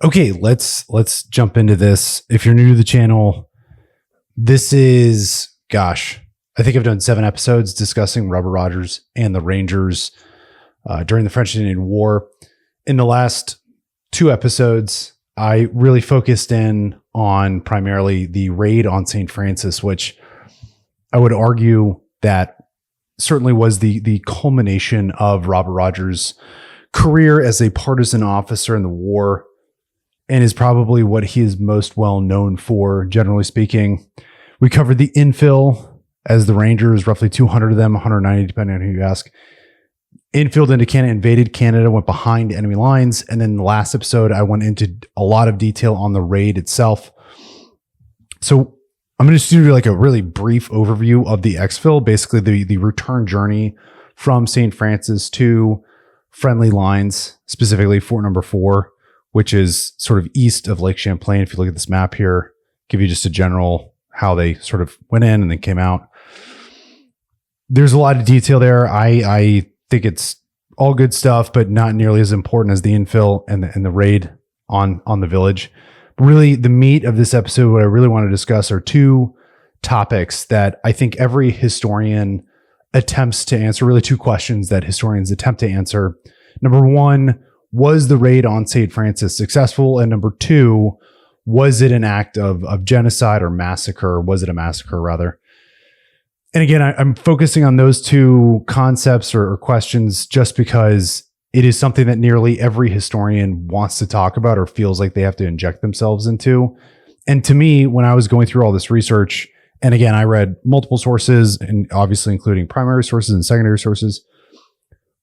Okay, let's jump into this. If you're new to the channel, this is, I think I've done 7 episodes discussing Robert Rogers and the Rangers during the French Indian War. In the last 2 episodes, I really focused in on primarily the raid on St. Francis, which I would argue that certainly was the culmination of Robert Rogers' career as a partisan officer in the war, and is probably what he is most well known for, generally speaking. We covered the infill as the Rangers, roughly 200 of them, 190, depending on who you ask, infilled into Canada, invaded Canada, went behind enemy lines. And then the last episode, I went into a lot of detail on the raid itself. So I'm going to do like a really brief overview of the exfil, basically the return journey from St. Francis to friendly lines, specifically Fort Number 4, which is sort of east of Lake Champlain. If you look at this map here, give you just a general how they sort of went in and then came out. There's a lot of detail there. I think it's all good stuff, but not nearly as important as the infill and the raid on the village. But really, the meat of this episode, what I really want to discuss are 2 topics that I think every historian attempts to answer, really 2 questions that historians attempt to answer. Number 1, was the raid on St. Francis successful? And number 2, was it an act of genocide or massacre? Was it a massacre, rather? And again, I'm focusing on those 2 concepts or questions just because it is something that nearly every historian wants to talk about or feels like they have to inject themselves into. And to me, when I was going through all this research, and again, I read multiple sources, and obviously including primary sources and secondary sources.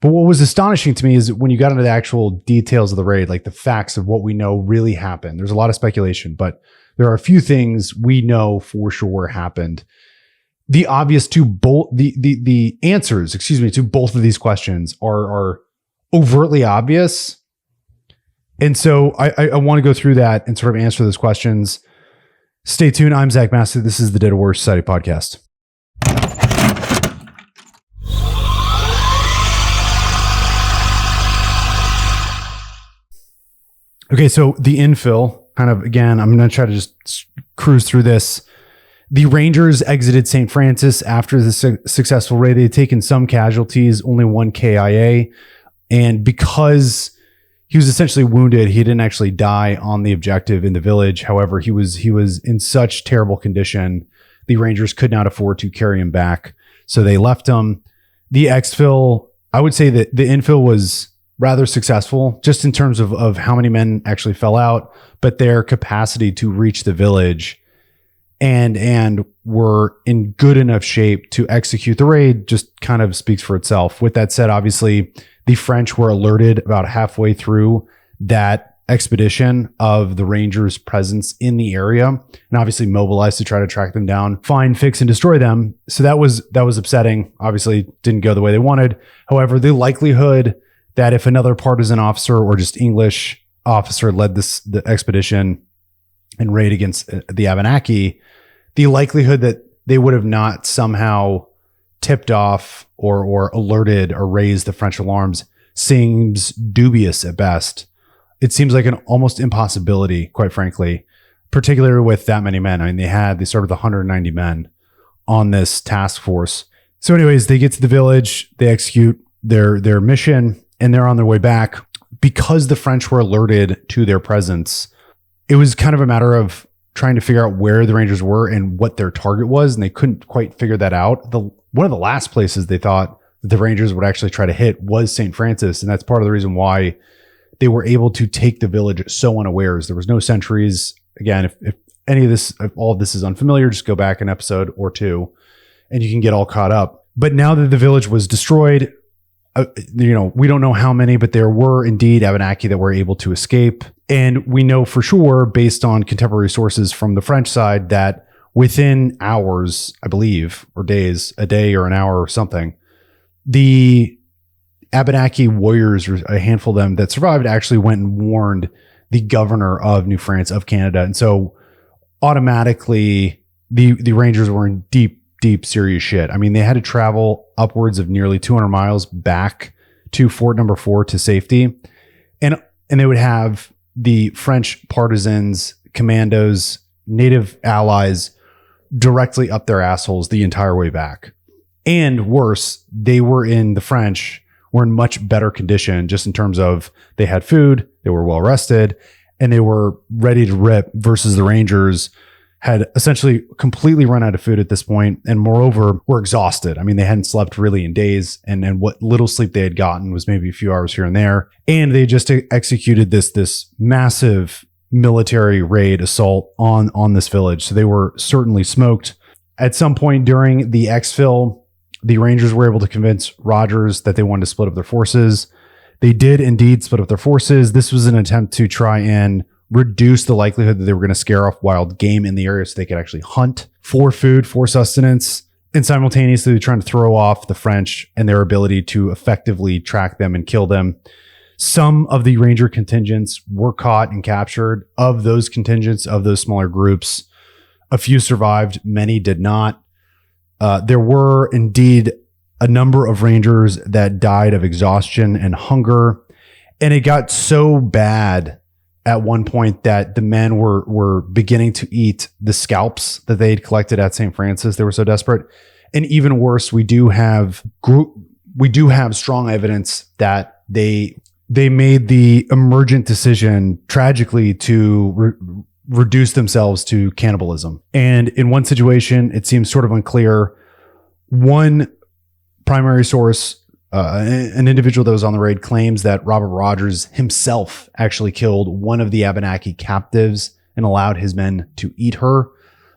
But what was astonishing to me is when you got into the actual details of the raid, like the facts of what we know really happened. There's a lot of speculation, but there are a few things we know for sure happened. The obvious the answers, to both of these questions are overtly obvious. And so I want to go through that and sort of answer those questions. Stay tuned. I'm Zach Massey. This is the Dead War Society podcast. Okay, so the infill, kind of, again, I'm going to try to just cruise through this. The Rangers exited St. Francis after the successful raid. They had taken some casualties, only 1 KIA. And because he was essentially wounded, he didn't actually die on the objective in the village. However, he was in such terrible condition, the Rangers could not afford to carry him back. So they left him. The exfil, I would say that the infill was rather successful, just in terms of how many men actually fell out, but their capacity to reach the village and were in good enough shape to execute the raid just kind of speaks for itself. With that said, obviously, the French were alerted about halfway through that expedition of the Rangers' presence in the area, and obviously mobilized to try to track them down, find, fix, and destroy them. So that was upsetting. Obviously, didn't go the way they wanted. However, the likelihood that if another partisan officer or just English officer led the expedition and raid against the Abenaki, the likelihood that they would have not somehow tipped off or alerted or raised the French alarms seems dubious at best. It seems like an almost impossibility, quite frankly, particularly with that many men. I mean, they started with 190 men on this task force. So anyways, they get to the village, they execute their mission, and they're on their way back. Because the French were alerted to their presence, it was kind of a matter of trying to figure out where the Rangers were and what their target was, and they couldn't quite figure that out. One of the last places they thought that the Rangers would actually try to hit was St. Francis, and that's part of the reason why they were able to take the village so unawares. There was no sentries. Again, if all of this is unfamiliar, just go back an episode or 2, and you can get all caught up. But now that the village was destroyed, we don't know how many, but there were indeed Abenaki that were able to escape. And we know for sure, based on contemporary sources from the French side, that within hours, I believe, or days, a day or an hour or something, the Abenaki warriors, a handful of them that survived, actually went and warned the governor of New France, of Canada. And so automatically the Rangers were in deep serious shit. I mean, they had to travel upwards of nearly 200 miles back to Fort Number 4 to safety. And they would have the French partisans, commandos, native allies directly up their assholes the entire way back. And worse, the French were in much better condition just in terms of they had food, they were well rested, and they were ready to rip versus the Rangers had essentially completely run out of food at this point, and moreover, were exhausted. I mean, they hadn't slept really in days, and what little sleep they had gotten was maybe a few hours here and there. And they just executed this massive military raid assault on this village. So they were certainly smoked. At some point during the exfil, the Rangers were able to convince Rogers that they wanted to split up their forces. They did indeed split up their forces. This was an attempt to try and reduce the likelihood that they were going to scare off wild game in the area so they could actually hunt for food, for sustenance, and simultaneously trying to throw off the French and their ability to effectively track them and kill them. Some of the Ranger contingents were caught and captured. Of those contingents, of those smaller groups, a few survived, many did not. There were indeed a number of Rangers that died of exhaustion and hunger, and it got so bad at one point that the men were beginning to eat the scalps that they had collected at St. Francis. They were so desperate. And even worse, we do have strong evidence that they made the emergent decision tragically to reduce themselves to cannibalism. And in one situation, it seems sort of unclear. One primary source, an individual that was on the raid, claims that Robert Rogers himself actually killed one of the Abenaki captives and allowed his men to eat her.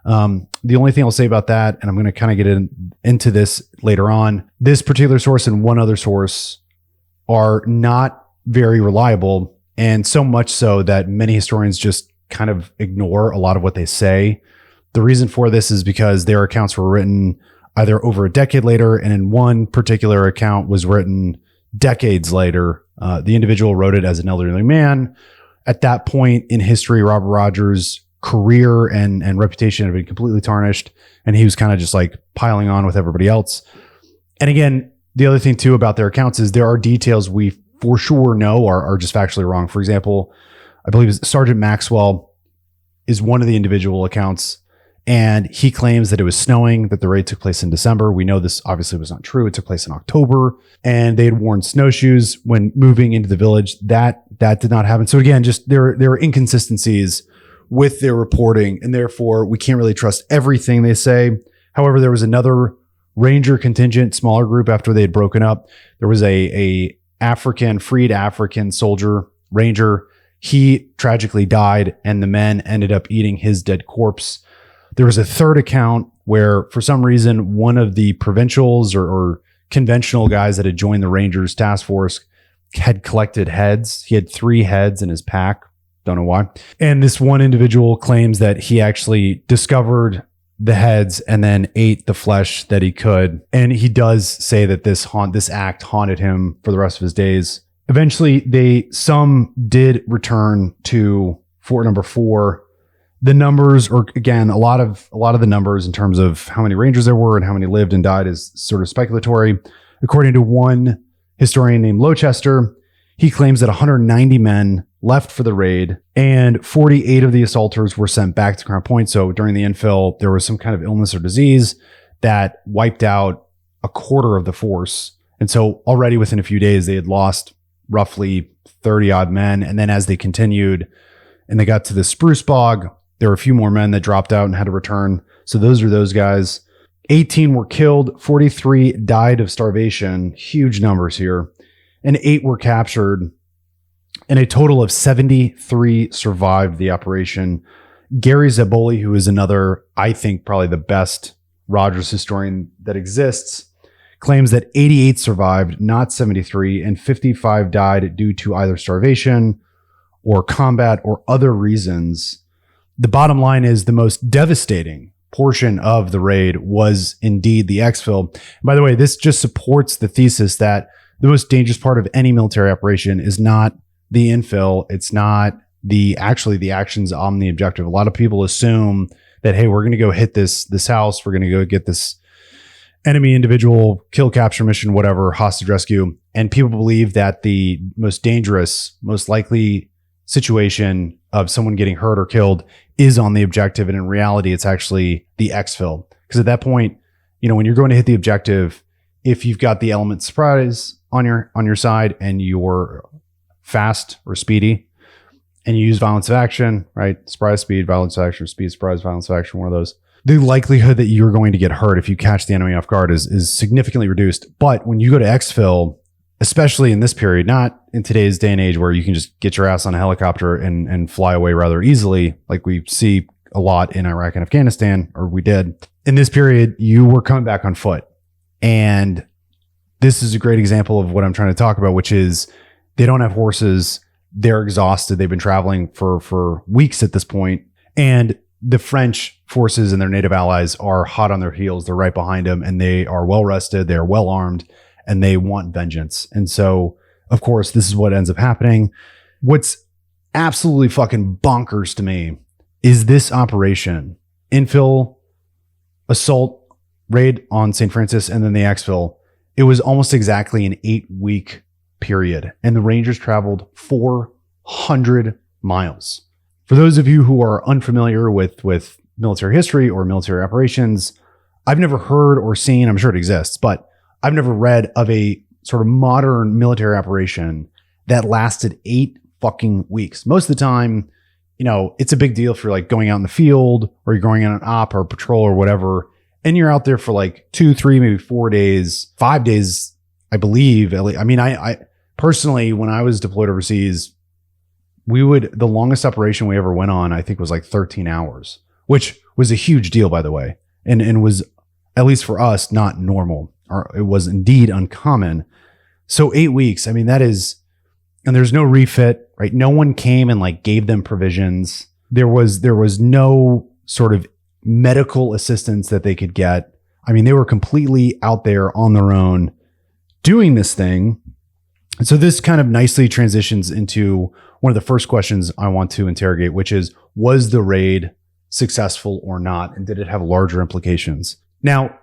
The only thing I'll say about that, and I'm going to kind of get into this later on, this particular source and one other source are not very reliable, and so much so that many historians just kind of ignore a lot of what they say. The reason for this is because their accounts were written either over a decade later, and in one particular account was written decades later. The individual wrote it as an elderly man. At that point in history, Robert Rogers' career and reputation had been completely tarnished, and he was kind of just like piling on with everybody else. And again, the other thing too about their accounts is there are details we for sure know are just factually wrong. For example, I believe Sergeant Maxwell is one of the individual accounts, and he claims that it was snowing, that the raid took place in December. We know this obviously was not true. It took place in October, and they had worn snowshoes when moving into the village. That did not happen. So again, just there are inconsistencies with their reporting, and therefore we can't really trust everything they say. However, there was another Ranger contingent, smaller group after they had broken up. There was a freed African soldier, Ranger. He tragically died, and the men ended up eating his dead corpse. There was a third account where, for some reason, one of the provincials or conventional guys that had joined the Rangers task force had collected heads. He had 3 heads in his pack. Don't know why. And this one individual claims that he actually discovered the heads and then ate the flesh that he could. And he does say that this act haunted him for the rest of his days. Eventually, some did return to Fort Number 4. The numbers, or again, a lot of the numbers in terms of how many Rangers there were and how many lived and died is sort of speculatory. According to one historian named Lochester, he claims that 190 men left for the raid, and 48 of the assaulters were sent back to Crown Point. So during the infill, there was some kind of illness or disease that wiped out a quarter of the force. And so already within a few days, they had lost roughly 30 odd men. And then as they continued and they got to the Spruce Bog, there were a few more men that dropped out and had to return. So those are those guys. 18 were killed. 43 died of starvation. Huge numbers here. And 8 were captured. And a total of 73 survived the operation. Gary Zaboli, who is another, I think, probably the best Rogers historian that exists, claims that 88 survived, not 73, and 55 died due to either starvation or combat or other reasons. The bottom line is the most devastating portion of the raid was indeed the exfil. By the way, this just supports the thesis that the most dangerous part of any military operation is not the infill. It's not the actions on the objective. A lot of people assume that, hey, we're going to go hit this house. We're going to go get this enemy individual, kill, capture mission, whatever, hostage rescue. And people believe that the most dangerous, most likely situation of someone getting hurt or killed is on the objective. And in reality, it's actually the exfil. Because at that point, when you're going to hit the objective, if you've got the element surprise on your side and you're fast or speedy and you use violence of action, right? Surprise, speed, violence of action, speed, surprise, violence of action, one of those. The likelihood that you're going to get hurt if you catch the enemy off guard is significantly reduced. But when you go to exfil, especially in this period, not in today's day and age where you can just get your ass on a helicopter and fly away rather easily, like we see a lot in Iraq and Afghanistan, or we did. In this period, you were coming back on foot. And this is a great example of what I'm trying to talk about, which is they don't have horses. They're exhausted. They've been traveling for weeks at this point. And the French forces and their native allies are hot on their heels. They're right behind them, and they are well rested. They're well armed, and they want vengeance. And so, of course, this is what ends up happening. What's absolutely fucking bonkers to me is this operation, infill, assault, raid on St. Francis, and then the exfil. It was almost exactly an 8-week period, and the Rangers traveled 400 miles. For those of you who are unfamiliar with military history or military operations, I've never heard or seen, I'm sure it exists, but I've never read of a sort of modern military operation that lasted 8 fucking weeks. Most of the time, it's a big deal if you're like going out in the field or you're going on an op or patrol or whatever, and you're out there for like 2, 3, maybe 4 days, 5 days, I believe. I mean, I personally, when I was deployed overseas, the longest operation we ever went on, I think was like 13 hours, which was a huge deal, by the way. And was, at least for us, not normal, or it was indeed uncommon. So 8 weeks, I mean, that is, and there's no refit, right? No one came and like gave them provisions. There was no sort of medical assistance that they could get. I mean, they were completely out there on their own doing this thing. And so this kind of nicely transitions into one of the first questions I want to interrogate, which is, was the raid successful or not? And did it have larger implications? Now,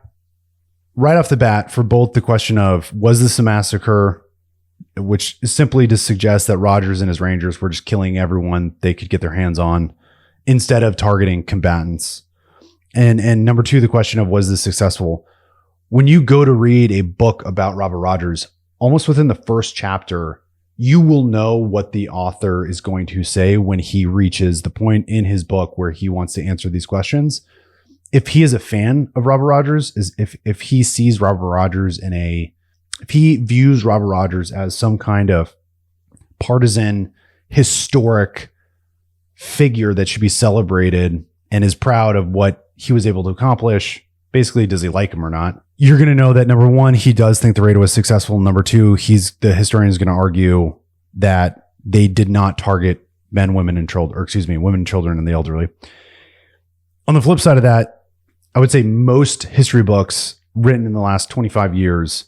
right off the bat, for both the question of, was this a massacre, which is simply to suggest that Rogers and his Rangers were just killing everyone they could get their hands on instead of targeting combatants. And number two, the question of, was this successful? When you go to read a book about Robert Rogers, almost within the first chapter, you will know what the author is going to say when he reaches the point in his book where he wants to answer these questions. If he is a fan of Robert Rogers, if he sees Robert Rogers if he views Robert Rogers as some kind of partisan, historic figure that should be celebrated and is proud of what he was able to accomplish, basically, does he like him or not? You're going to know that, number one, he does think the raid was successful. Number two, the historian is going to argue that they did not target men, women, and children, women, children, and the elderly. On the flip side of that, I would say most history books written in the last 25 years,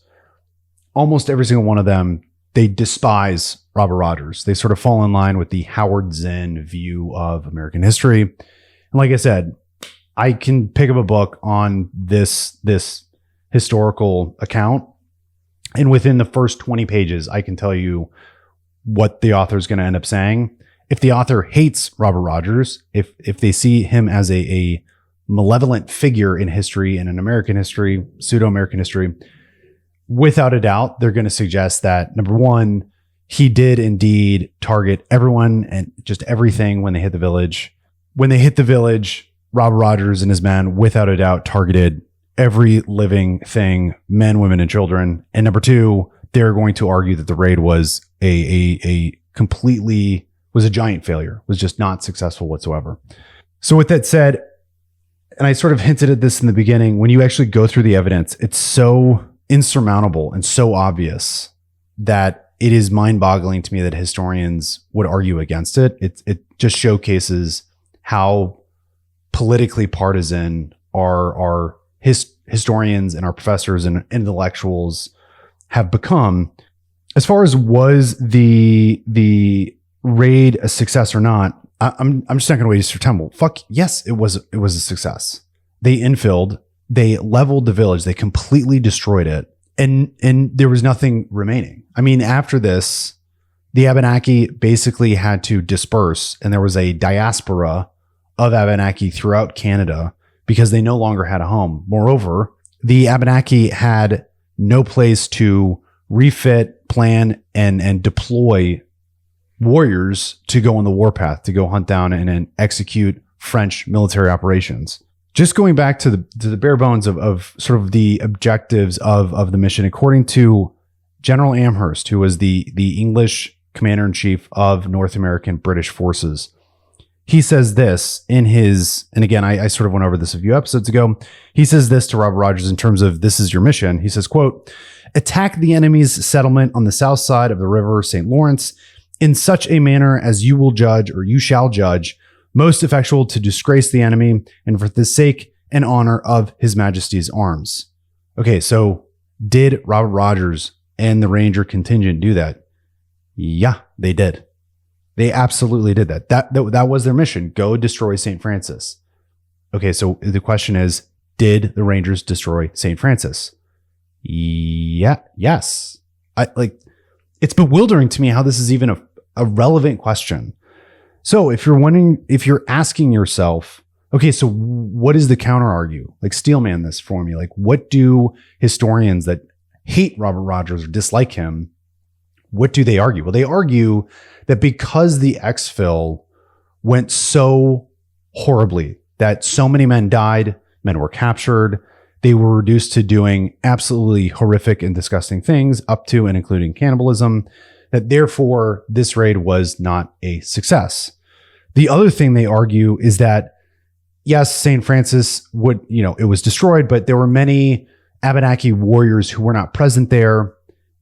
almost every single one of them, they despise Robert Rogers. They sort of fall in line with the Howard Zinn view of American history. And like I said, I can pick up a book on this historical account, and within the first 20 pages, I can tell you what the author is going to end up saying. If the author hates Robert Rogers, if they see him as a malevolent figure in history and in American history, pseudo-American history, without a doubt, they're going to suggest that, number one, he did indeed target everyone and just everything when they hit the village. When they hit the village, Robert Rogers and his men, without a doubt, targeted every living thing, men, women, and children. And number two, they're going to argue that the raid was a giant failure, was just not successful whatsoever. So with that said, and I sort of hinted at this in the beginning, when you actually go through the evidence, it's so insurmountable and so obvious that it is mind-boggling to me that historians would argue against it. It just showcases how politically partisan our historians and our professors and intellectuals have become. As far as was the raid a success or not, I'm just not going to waste your time. Well, fuck yes, it was a success. They infilled, they leveled the village, they completely destroyed it, and there was nothing remaining. I mean, after this, the Abenaki basically had to disperse, and there was a diaspora of Abenaki throughout Canada because they no longer had a home. Moreover, the Abenaki had no place to refit, plan, and deploy warriors to go on the warpath, to go hunt down and execute French military operations. Just going back to the bare bones of sort of the objectives of the mission, according to General Amherst, who was the English commander-in-chief of North American British forces, he says this in his, and again, I sort of went over this a few episodes ago. He says this to Robert Rogers in terms of this is your mission. He says, quote, attack the enemy's settlement on the south side of the river St. Lawrence in such a manner as you will judge, or you shall judge, most effectual to disgrace the enemy and for the sake and honor of His Majesty's arms. Okay, so did Robert Rogers and the Ranger contingent do that? Yeah, they did. They absolutely did that. That was their mission. Go destroy St. Francis. Okay, so the question is, did the Rangers destroy St. Francis? Yeah, yes. It's bewildering to me how this is even a relevant question. So if you're wondering, if you're asking yourself, okay, so what is the counter argue? Like, steelman this for me. Like, what do historians that hate Robert Rogers or dislike him, what do they argue? Well, they argue that because the exfil went so horribly, that so many men died, men were captured, they were reduced to doing absolutely horrific and disgusting things, up to and including cannibalism, that therefore this raid was not a success. The other thing they argue is that, yes, St. Francis it was destroyed, but there were many Abenaki warriors who were not present there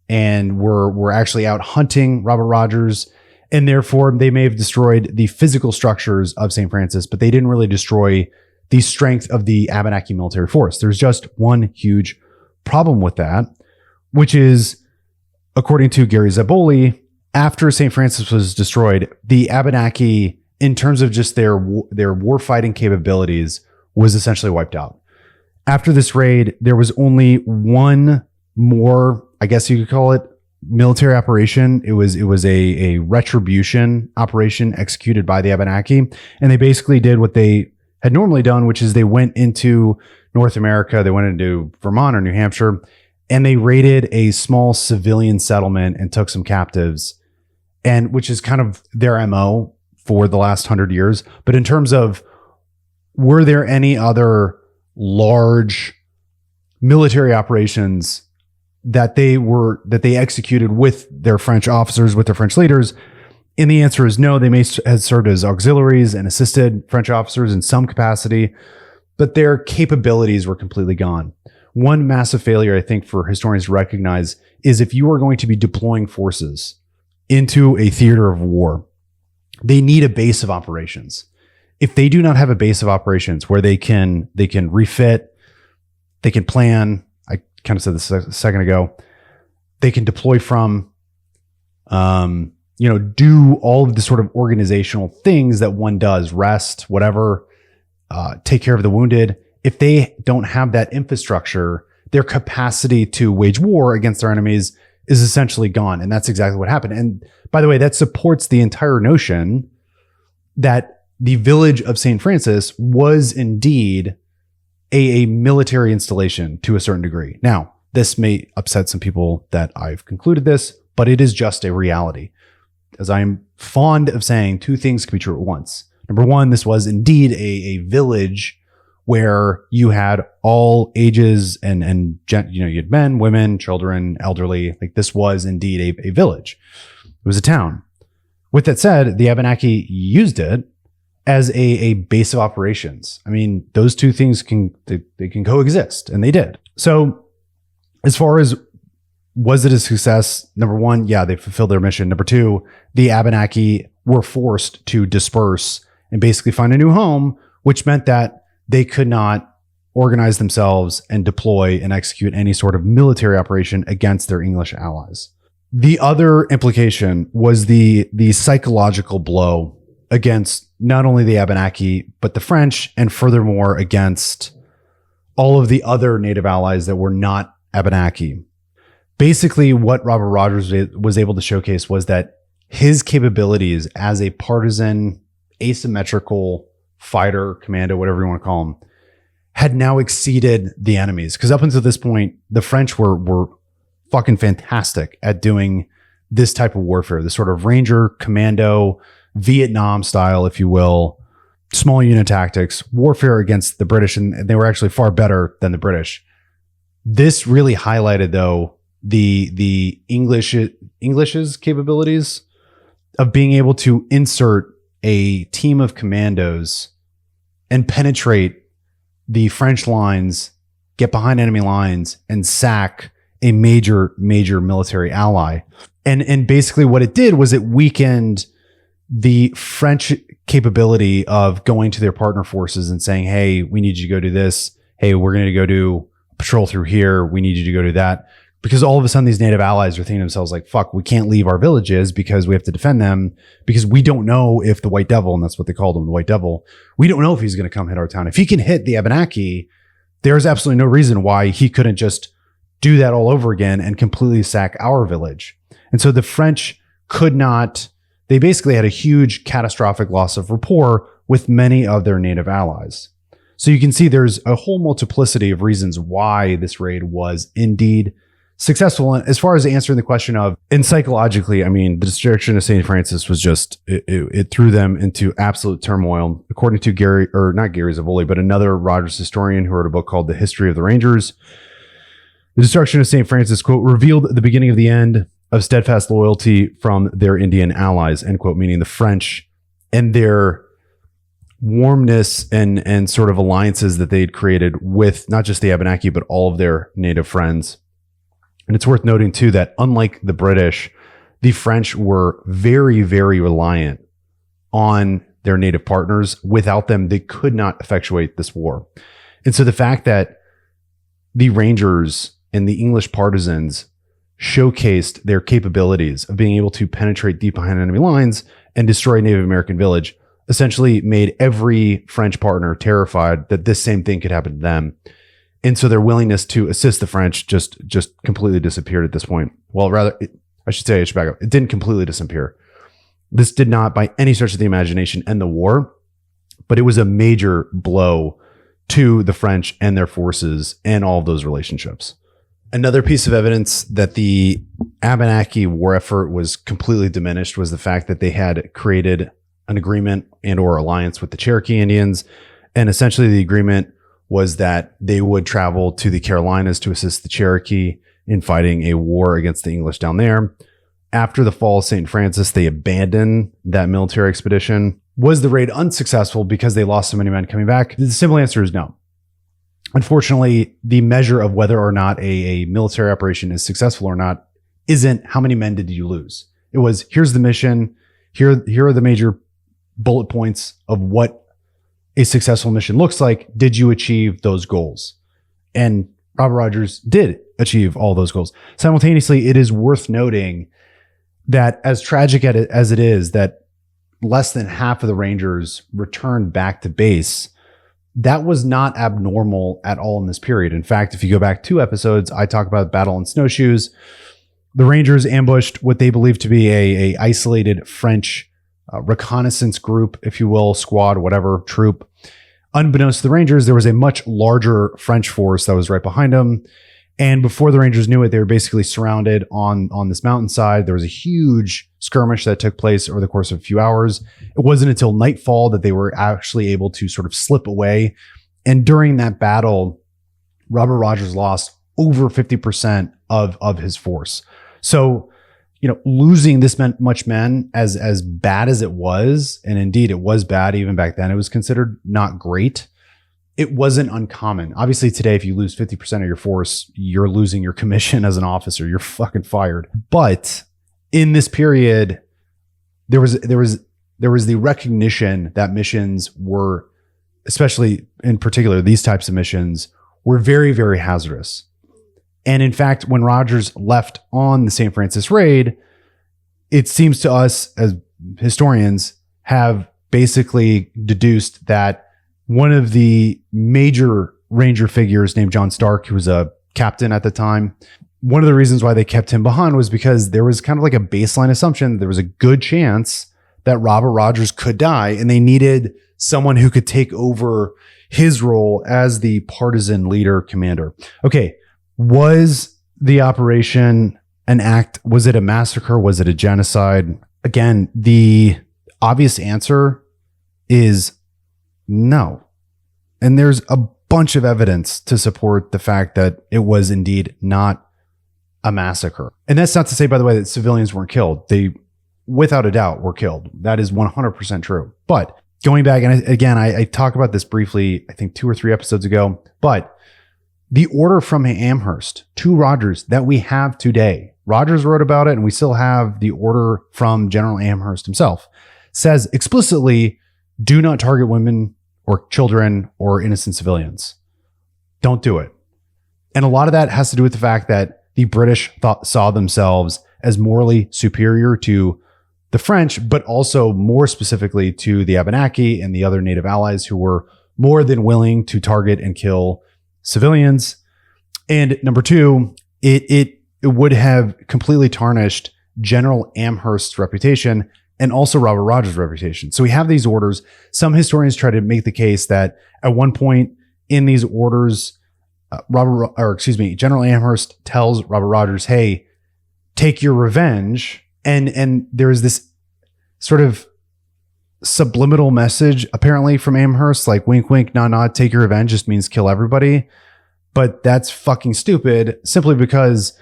and were actually out hunting Robert Rogers, and therefore they may have destroyed the physical structures of St. Francis, but they didn't really destroy the strength of the Abenaki military force. There's just one huge problem with that, which is, according to Gary Zaboli, after St. Francis was destroyed, the Abenaki, in terms of just their war fighting capabilities, was essentially wiped out. After this raid, there was only one more, I guess you could call it, military operation. It was a retribution operation executed by the Abenaki, and they basically did what they had normally done, which is they went into North America, they went into Vermont or New Hampshire, and they raided a small civilian settlement and took some captives, and which is kind of their MO for the last 100 years. But in terms of, were there any other large military operations that they executed with their French officers, with their French leaders? And the answer is no. They may have served as auxiliaries and assisted French officers in some capacity, but their capabilities were completely gone. One massive failure, I think, for historians to recognize is if you are going to be deploying forces into a theater of war, they need a base of operations. If they do not have a base of operations where they can refit, they can plan, I kind of said this a second ago, they can deploy from, do all of the sort of organizational things that one does, rest, whatever, take care of the wounded. If they don't have that infrastructure, their capacity to wage war against their enemies is essentially gone. And that's exactly what happened. And by the way, that supports the entire notion that the village of St. Francis was indeed a military installation to a certain degree. Now, this may upset some people that I've concluded this, but it is just a reality. As I'm fond of saying, two things can be true at once. Number one, this was indeed a village where you had all ages and you had men, women, children, elderly. Like, this was indeed a village. It was a town. With that said, the Abenaki used it as a base of operations. I mean, those two things can coexist, and they did. So as far as, was it a success? Number one, yeah, they fulfilled their mission. Number two, the Abenaki were forced to disperse and basically find a new home, which meant that they could not organize themselves and deploy and execute any sort of military operation against their English allies. The other implication was the psychological blow against not only the Abenaki, but the French, and furthermore against all of the other native allies that were not Abenaki. Basically, what Robert Rogers was able to showcase was that his capabilities as a partisan, asymmetrical fighter, commando, whatever you want to call him, had now exceeded the enemies. Because up until this point, the French were fucking fantastic at doing this type of warfare, this sort of ranger, commando, Vietnam style, if you will, small unit tactics, warfare against the British, and they were actually far better than the British. This really highlighted, though, the English's capabilities of being able to insert a team of commandos and penetrate the French lines, get behind enemy lines, and sack a major military ally. And basically what it did was it weakened the French capability of going to their partner forces and saying, hey, we need you to go do this. Hey, we're going to go do a patrol through here. We need you to go do that. Because all of a sudden these native allies are thinking to themselves like, fuck, we can't leave our villages because we have to defend them, because we don't know if the White Devil, and that's what they called him, the White Devil, we don't know if he's going to come hit our town. If he can hit the Abenaki, there's absolutely no reason why he couldn't just do that all over again and completely sack our village. And so the French could not, they basically had a huge catastrophic loss of rapport with many of their native allies. So you can see there's a whole multiplicity of reasons why this raid was indeed successful. And as far as answering the question of, and psychologically, I mean, the destruction of St. Francis was just, it threw them into absolute turmoil. According to not Gary Zavoli, but another Rogers historian who wrote a book called The History of the Rangers, the destruction of St. Francis, quote, revealed the beginning of the end of steadfast loyalty from their Indian allies, end quote, meaning the French, and their warmness and sort of alliances that they'd created with not just the Abenaki, but all of their native friends. And it's worth noting, too, that unlike the British, the French were very, very reliant on their native partners. Without them, they could not effectuate this war. And so the fact that the Rangers and the English partisans showcased their capabilities of being able to penetrate deep behind enemy lines and destroy a Native American village essentially made every French partner terrified that this same thing could happen to them. And so their willingness to assist the French just completely disappeared at this point. Well, rather, I should back up. It didn't completely disappear. This did not, by any stretch of the imagination, end the war, but it was a major blow to the French and their forces and all of those relationships. Another piece of evidence that the Abenaki war effort was completely diminished was the fact that they had created an agreement and or alliance with the Cherokee Indians. And essentially the agreement was that they would travel to the Carolinas to assist the Cherokee in fighting a war against the English down there. After the fall of St. Francis, they abandoned that military expedition. Was the raid unsuccessful because they lost so many men coming back? The simple answer is no. Unfortunately, the measure of whether or not a military operation is successful or not isn't how many men did you lose. It was, here's the mission. Here are the major bullet points of what a successful mission looks like. Did you achieve those goals? And Robert Rogers did achieve all those goals. Simultaneously, it is worth noting that as tragic as it is that less than half of the Rangers returned back to base, that was not abnormal at all in this period. In fact, if you go back 2 episodes, I talk about Battle on Snowshoes. The Rangers ambushed what they believed to be a isolated French reconnaissance group, if you will, squad, whatever, troop. Unbeknownst to the Rangers, there was a much larger French force that was right behind them. And before the Rangers knew it, they were basically surrounded on this mountainside. There was a huge skirmish that took place over the course of a few hours. It wasn't until nightfall that they were actually able to sort of slip away. And during that battle, Robert Rogers lost over 50% of his force. So, losing this much men, as bad as it was, and indeed it was bad even back then, it was considered not great. It wasn't uncommon. Obviously today, if you lose 50% of your force, you're losing your commission as an officer. You're fucking fired. But in this period, there was the recognition that missions were, especially in particular, these types of missions were very, very hazardous. And in fact, when Rogers left on the St. Francis raid, it seems to us as historians have basically deduced that one of the major Ranger figures named John Stark, who was a captain at the time, one of the reasons why they kept him behind was because there was kind of like a baseline assumption. There was a good chance that Robert Rogers could die, and they needed someone who could take over his role as the partisan leader commander. Okay. Was the operation an act? Was it a massacre? Was it a genocide? Again, the obvious answer is no. And there's a bunch of evidence to support the fact that it was indeed not a massacre. And that's not to say, by the way, that civilians weren't killed. They, without a doubt, were killed. That is 100% true. But going back, and again, I talked about this briefly, I think 2 or 3 episodes ago, but the order from Amherst to Rogers that we have today, Rogers wrote about it, and we still have the order from General Amherst himself, says explicitly, do not target women or children or innocent civilians. Don't do it. And a lot of that has to do with the fact that the British saw themselves as morally superior to the French, but also more specifically to the Abenaki and the other native allies who were more than willing to target and kill civilians. And number 2, it would have completely tarnished General Amherst's reputation and also Robert Rogers' reputation. So we have these orders. Some historians try to make the case that at one point in these orders, General Amherst tells Robert Rogers, hey, take your revenge. And there's this sort of subliminal message apparently from Amherst, like wink, wink, nod, nod, take your revenge just means kill everybody. But that's fucking stupid, simply because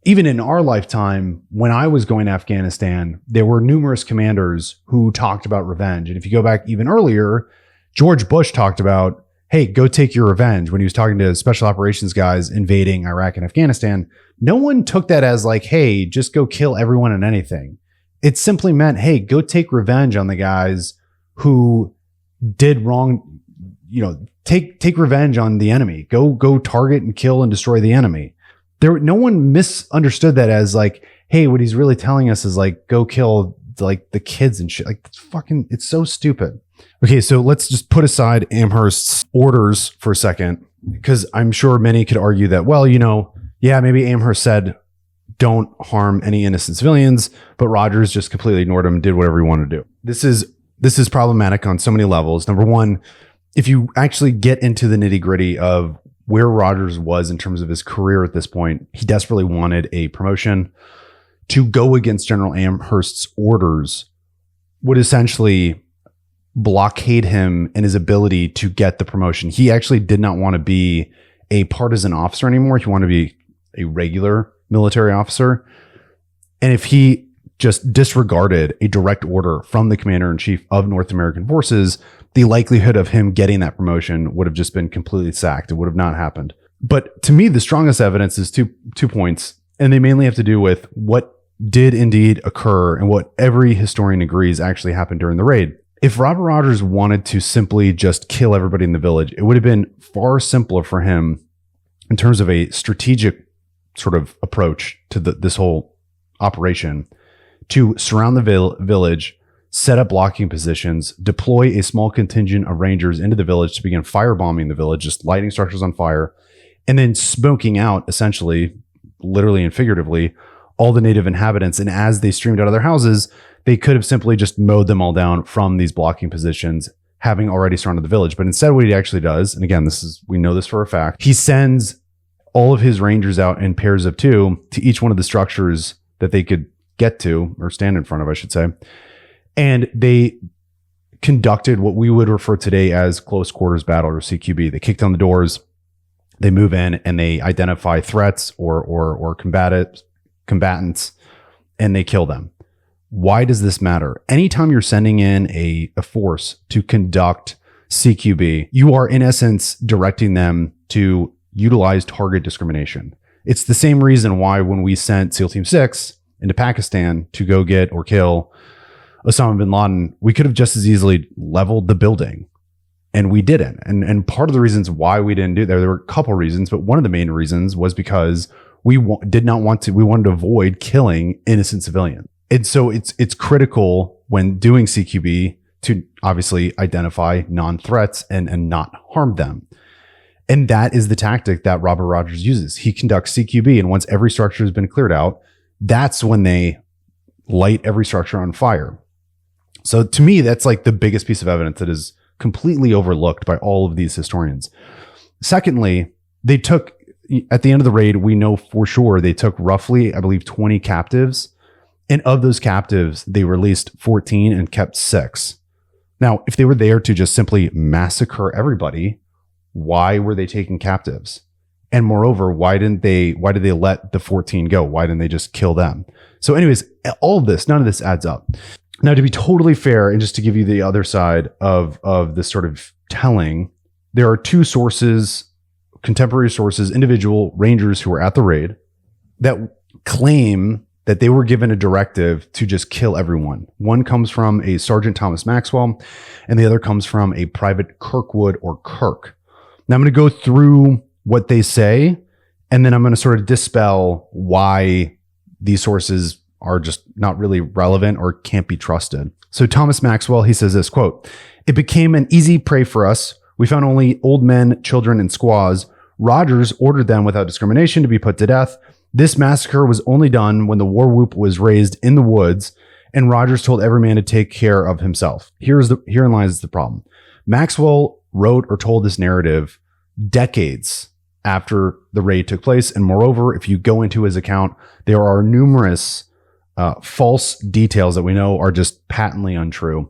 even in our lifetime, when I was going to Afghanistan, there were numerous commanders who talked about revenge. And if you go back even earlier, George Bush talked about, hey, go take your revenge when he was talking to special operations guys invading Iraq and Afghanistan. No one took that as like, hey, just go kill everyone and anything. It simply meant, hey, go take revenge on the guys who did wrong. You know, take revenge on the enemy. Go target and kill and destroy the enemy. No one misunderstood that as like, hey, what he's really telling us is like, go kill like the kids and shit. Like it's so stupid. Okay, so let's just put aside Amherst's orders for a second, because I'm sure many could argue that, well, yeah, maybe Amherst said don't harm any innocent civilians, but Rogers just completely ignored him and did whatever he wanted to do. This is problematic on so many levels. Number one, if you actually get into the nitty gritty of where Rogers was in terms of his career at this point, he desperately wanted a promotion. To go against General Amherst's orders would essentially blockade him in his ability to get the promotion. He actually did not want to be a partisan officer anymore. He wanted to be a regular military officer. And if he just disregarded a direct order from the commander-in-chief of North American forces, the likelihood of him getting that promotion would have just been completely sacked. It would have not happened. But to me, the strongest evidence is two points, and they mainly have to do with what did indeed occur and what every historian agrees actually happened during the raid. If Robert Rogers wanted to simply just kill everybody in the village, it would have been far simpler for him in terms of a strategic sort of approach to this whole operation to surround the village, set up blocking positions, deploy a small contingent of Rangers into the village to begin firebombing the village, just lighting structures on fire, and then smoking out, essentially, literally and figuratively, all the native inhabitants. And as they streamed out of their houses, they could have simply just mowed them all down from these blocking positions, having already surrounded the village. But instead, what he actually does, and again, we know this for a fact, he sends all of his Rangers out in pairs of 2 to each one of the structures that they could get to, or stand in front of, I should say. And they conducted what we would refer today as close quarters battle, or CQB. They kick down the doors, they move in, and they identify threats or combatants, and they kill them. Why does this matter? Anytime you're sending in a force to conduct CQB, you are in essence directing them to utilize target discrimination. It's the same reason why when we sent SEAL Team 6 into Pakistan to go get or kill Osama bin Laden, we could have just as easily leveled the building, and we didn't. And part of the reasons why we didn't do that, there were a couple reasons, but one of the main reasons was because we wanted to avoid killing innocent civilians. And so it's critical when doing CQB to obviously identify non-threats and not harm them. And that is the tactic that Robert Rogers uses. He conducts CQB, and once every structure has been cleared out, that's when they light every structure on fire. So to me, that's like the biggest piece of evidence that is completely overlooked by all of these historians. Secondly, they took, at the end of the raid, we know for sure they took roughly, I believe, 20 captives. And of those captives, they released 14 and kept 6. Now, if they were there to just simply massacre everybody, why were they taking captives? And moreover, why did they let the 14 go? Why didn't they just kill them? So anyways, all of this, none of this adds up. Now, to be totally fair, and just to give you the other side of this sort of telling, there are 2 sources, contemporary sources, individual rangers who were at the raid that claim that they were given a directive to just kill everyone. One comes from a Sergeant Thomas Maxwell, and the other comes from a Private Kirkwood or Kirk. Now, I'm going to go through what they say, and then I'm going to sort of dispel why these sources are just not really relevant or can't be trusted. So Thomas Maxwell, he says this, quote, "It became an easy prey for us. We found only old men, children, and squaws. Rogers ordered them without discrimination to be put to death. This massacre was only done when the war whoop was raised in the woods, and Rogers told every man to take care of himself." Herein lies the problem. Maxwell wrote or told this narrative decades after the raid took place. And moreover, if you go into his account, there are numerous false details that we know are just patently untrue.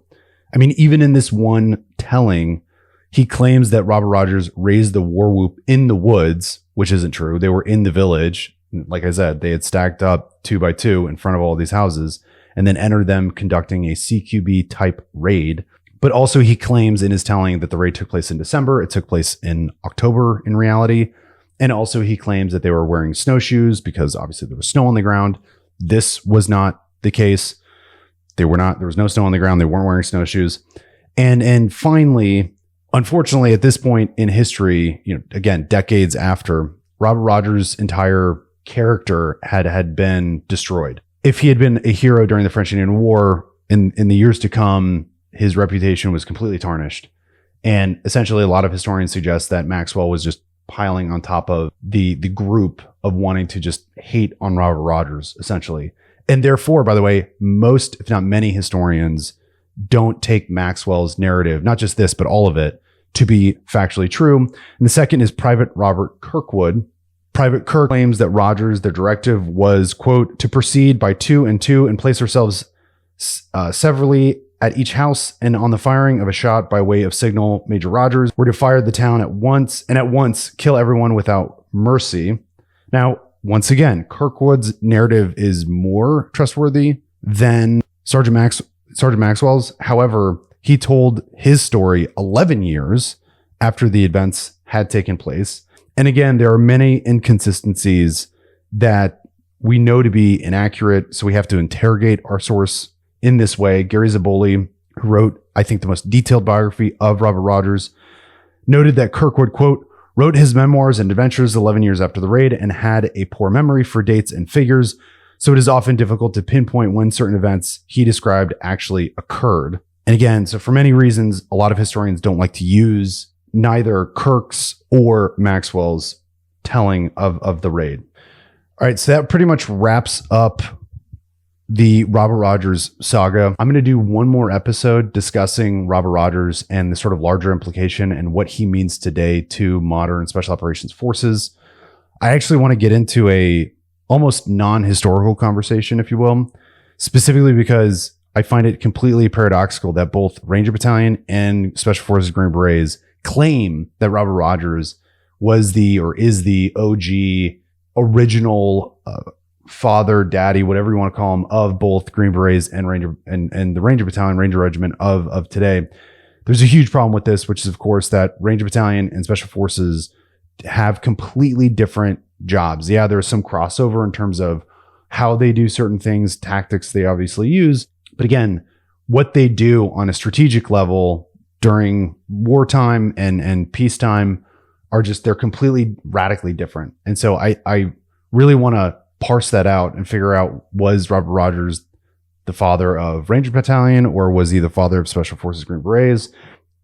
I mean, even in this one telling, he claims that Robert Rogers raised the war whoop in the woods, which isn't true. They were in the village. Like I said, they had stacked up 2 by 2 in front of all these houses and then entered them conducting a CQB type raid. But also he claims in his telling that the raid took place in December. It took place in October in reality. And also he claims that they were wearing snowshoes because obviously there was snow on the ground. This was not the case. There was no snow on the ground. They weren't wearing snowshoes. And finally, unfortunately, at this point in history, again, decades after, Robert Rogers' entire character had been destroyed. If he had been a hero during the French Indian War, in the years to come, his reputation was completely tarnished. And essentially, a lot of historians suggest that Maxwell was just piling on top of the group of wanting to just hate on Robert Rogers, essentially. And therefore, by the way, most, if not many historians don't take Maxwell's narrative, not just this, but all of it, to be factually true. And the second is Private Robert Kirkwood. Private Kirk claims that Rogers, their directive was, quote, "to proceed by 2 and 2 and place ourselves severally at each house, and on the firing of a shot by way of signal, Major Rogers were to fire the town at once, and at once kill everyone without mercy." Now, once again, Kirkwood's narrative is more trustworthy than Sergeant Maxwell's. However, he told his story 11 years after the events had taken place. And again, there are many inconsistencies that we know to be inaccurate, so we have to interrogate our source in this way. Gary Zaboli, who wrote, I think, the most detailed biography of Robert Rogers, noted that Kirkwood, quote, "wrote his memoirs and adventures 11 years after the raid and had a poor memory for dates and figures, so it is often difficult to pinpoint when certain events he described actually occurred." And again, so for many reasons, a lot of historians don't like to use neither Kirk's or Maxwell's telling of the raid. All right, so that pretty much wraps up the Robert Rogers saga. I'm going to do one more episode discussing Robert Rogers and the sort of larger implication and what he means today to modern special operations forces. I actually want to get into a almost non-historical conversation, if you will, specifically because I find it completely paradoxical that both Ranger Battalion and Special Forces Green Berets claim that Robert Rogers was is the OG original father, daddy, whatever you want to call him, of both Green Berets and the Ranger Battalion, Ranger Regiment of today. There's a huge problem with this, which is, of course, that Ranger Battalion and Special Forces have completely different jobs. Yeah, there's some crossover in terms of how they do certain things, tactics they obviously use. But again, what they do on a strategic level during wartime and peacetime they're completely radically different. And so I really want to parse that out and figure out, was Robert Rogers the father of Ranger Battalion, or was he the father of Special Forces Green Berets?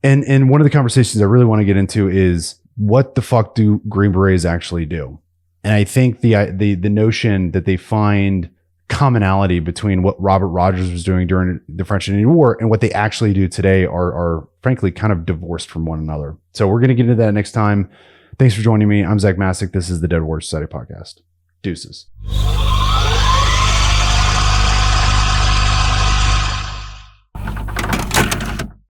And one of the conversations I really want to get into is what the fuck do Green Berets actually do? And I think the notion that they find commonality between what Robert Rogers was doing during the French and Indian War and what they actually do today are frankly kind of divorced from one another. So we're going to get into that next time. Thanks for joining me. I'm Zach Masick. This is the Dead War Society podcast. Deuces.